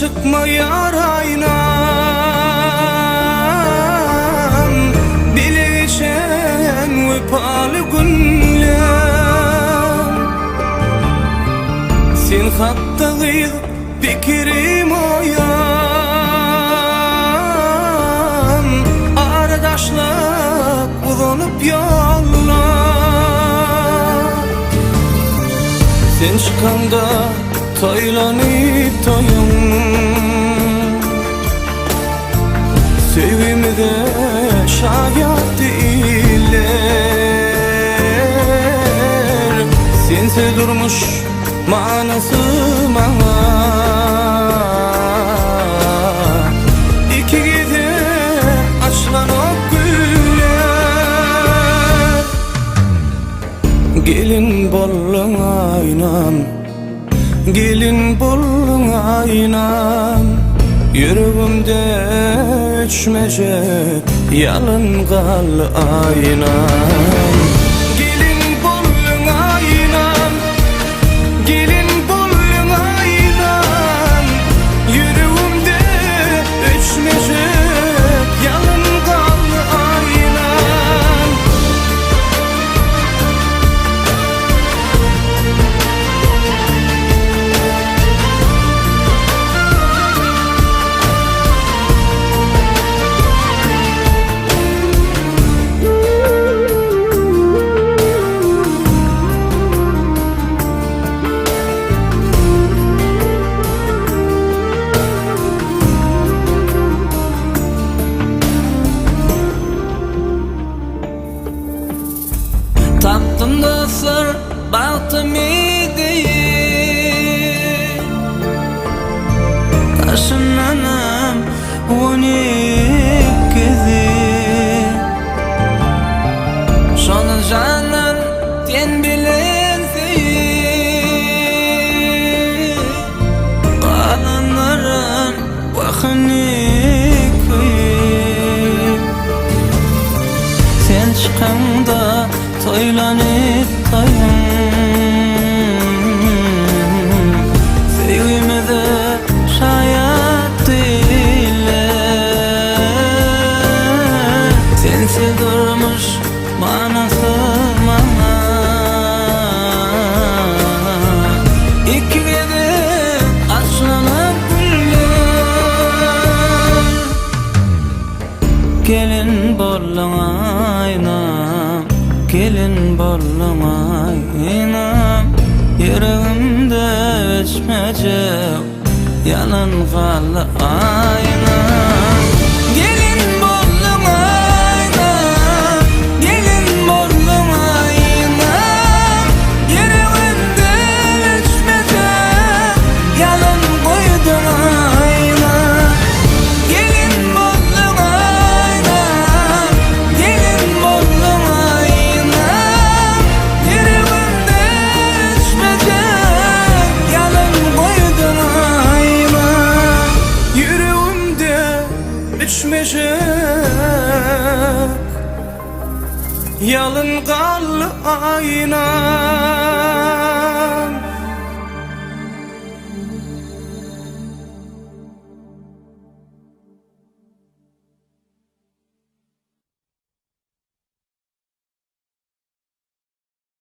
çıkmayar aynam, bilişen vepalı günler. Sen hatta gıyıl fikrim oyan, aradaşlık uzanıp yollar. Sen çıkanda toylanıp toyun, sevimde şayat değiller. Sense durmuş manası bana, iki gece açılan o güller. Gelin bollun aynam, gelin bollun aynam, yüreğimde öçmece yalın kal aynam. Gelin bollun aynam, gelin bollun aynam, yüreğimde öçmece yalın kal aynam. Tattım da sır baktım değil, taşınanım 12'di. Şonu canım ten bilensin, kalanların vakını kıyıp. Sen çıkanda toylanıp toyun, sevgimde şayat değiller. Sensiz durmuş manası bana, iki gece açlanıp güller. Gelin bollun aynam, gelin bollun aynam, yüreğimde öçmece yalın kal aynam. Gelin bollun aynam, gelin bollun aynam, yüreğimde öçmece yalın koydun aynam. Gelin bollun aynam, gelin bollun aynam, yüreğimde öçmece yalın koydun aynam. Yüreğimde öçmece yalın kal aynam.